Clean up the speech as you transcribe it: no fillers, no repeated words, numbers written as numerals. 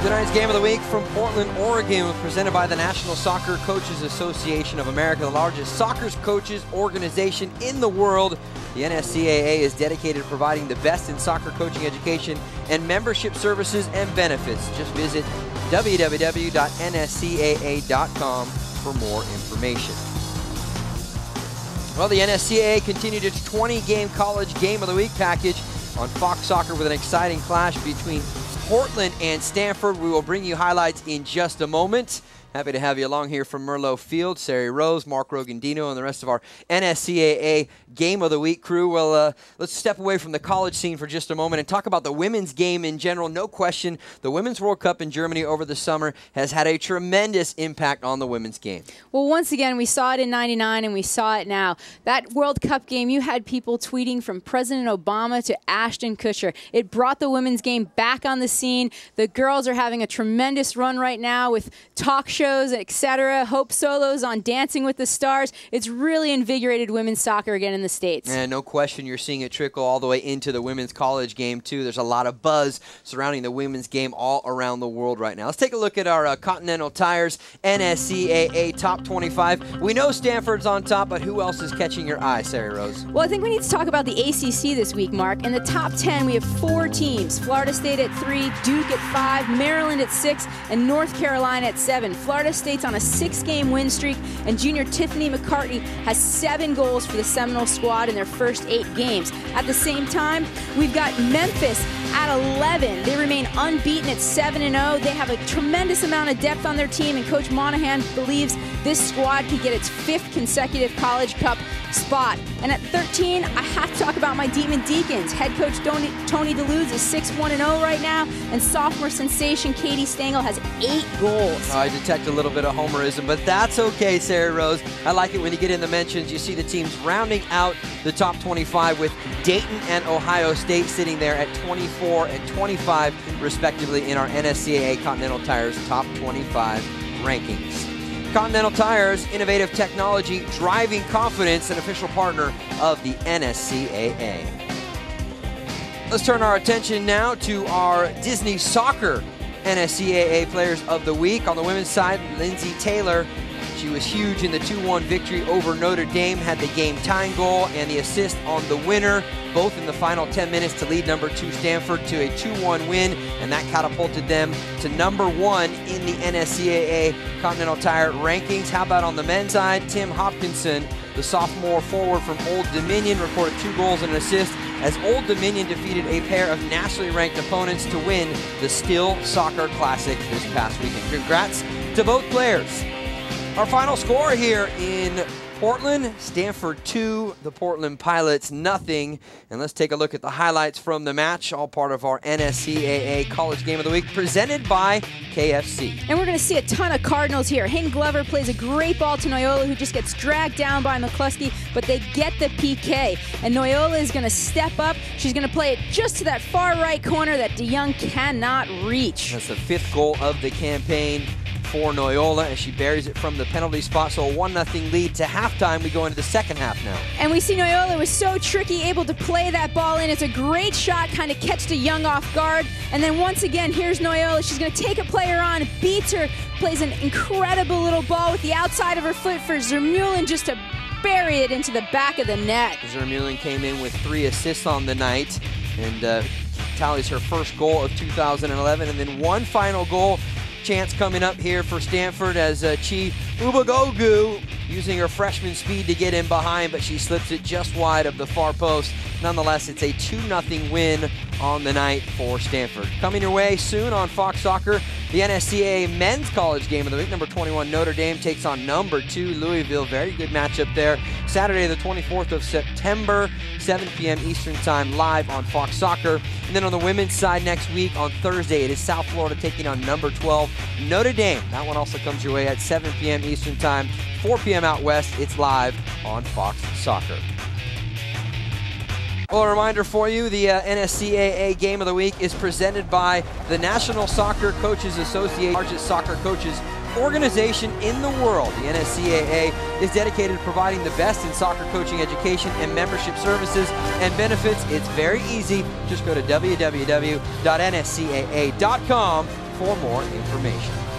Tonight's game of the week from Portland, Oregon was presented by the National Soccer Coaches Association of America, the largest soccer coaches organization in the world. The NSCAA is dedicated to providing the best in soccer coaching education and membership services and benefits. Just visit www.nscaa.com for more information. Well, the NSCAA continued its 20-game college game of the week package on Fox Soccer with an exciting clash between Portland and Stanford. We will bring you highlights in just a moment. Happy to have you along here from Merlot Field. Sari Rose, Mark Rogondino, and the rest of our NSCAA Game of the Week crew. Well, let's step away from the college scene for just a moment and talk about the women's game in general. No question, the Women's World Cup in Germany over the summer has had a tremendous impact on the women's game. Well, once again, we saw it in '99 and we saw it now. That World Cup game, you had people tweeting from President Obama to Ashton Kutcher. It brought the women's game back on the scene. The girls are having a tremendous run right now with talk shows, etc., Hope Solos on Dancing with the Stars. It's really invigorated women's soccer again in the States. And no question, you're seeing it trickle all the way into the women's college game, too. There's a lot of buzz surrounding the women's game all around the world right now. Let's take a look at our Continental Tires NSCAA Top 25. We know Stanford's on top, but who else is catching your eye, Sari Rose? Well, I think we need to talk about the ACC this week, Mark. In the top 10, we have 4 teams. Florida State at 3, Duke at 5, Maryland at 6, and North Carolina at 7. Florida State's on a 6-game win streak, and junior Tiffany McCartney has 7 goals for the Seminole squad in their first 8 games. At the same time, we've got Memphis at 11. They remain unbeaten at 7-0. They have a tremendous amount of depth on their team, and Coach Monahan believes this squad could get its 5th consecutive College Cup spot. And at 13, I have to talk about my Demon Deacons. Head coach Tony DeLuz is 6-1-0 right now, and sophomore sensation Katie Stengel has 8 goals. I detect a little bit of homerism, but that's okay, Sari Rose. I like it when you get in the mentions. You see the teams rounding out the top 25 with Dayton and Ohio State sitting there at 24 and 25, respectively, in our NSCAA Continental Tires Top 25 rankings. Continental Tires, innovative technology, driving confidence, an official partner of the NSCAA. Let's turn our attention now to our Disney Soccer NSCAA Players of the Week. On the women's side, Lindsay Taylor. She was huge in the 2-1 victory over Notre Dame, had the game-tying goal and the assist on the winner, both in the final 10 minutes to lead number 2 Stanford to a 2-1 win, and that catapulted them to number 1 in the NSCAA Continental Tire rankings. How about on the men's side? Tim Hopkinson, the sophomore forward from Old Dominion, recorded 2 goals and an assist as Old Dominion defeated a pair of nationally ranked opponents to win the Still Soccer Classic this past weekend. Congrats to both players. Our final score here in Portland, Stanford 2, the Portland Pilots nothing. And let's take a look at the highlights from the match, all part of our NSCAA College Game of the Week, presented by KFC. And we're going to see a ton of Cardinals here. Hayden Glover plays a great ball to Noyola, who just gets dragged down by McCluskey, but they get the PK. And Noyola is going to step up. She's going to play it just to that far right corner that DeYoung cannot reach. That's the 5th goal of the campaign for Noyola as she buries it from the penalty spot. So a 1-0 lead to halftime. We go into the second half now. And we see Noyola was so tricky, able to play that ball in. It's a great shot, kind of catch DeYoung off guard. And then once again, here's Noyola. She's going to take a player on, beats her, plays an incredible little ball with the outside of her foot for Zermulin just to bury it into the back of the net. Zermulin came in with 3 assists on the night and tallies her first goal of 2011. And then one final goal chance coming up here for Stanford as Chi Ubagogu using her freshman speed to get in behind, but she slips it just wide of the far post. Nonetheless, it's a 2-0 win on the night for Stanford. Coming your way soon on Fox Soccer, the NSCAA Men's College Game of the Week. Number 21 Notre Dame takes on number 2 Louisville. Very good matchup there. Saturday the 24th of September, 7 p.m. Eastern Time, live on Fox Soccer. And then on the women's side next week on Thursday, it is South Florida taking on number 12 Notre Dame. That one also comes your way at 7 p.m. Eastern Time, 4 p.m. out west. It's live on Fox Soccer. Well, a reminder for you, the NSCAA Game of the Week is presented by the National Soccer Coaches Association, largest soccer coaches organization in the world. The NSCAA is dedicated to providing the best in soccer coaching education and membership services and benefits. It's very easy. Just go to www.nscaa.com for more information.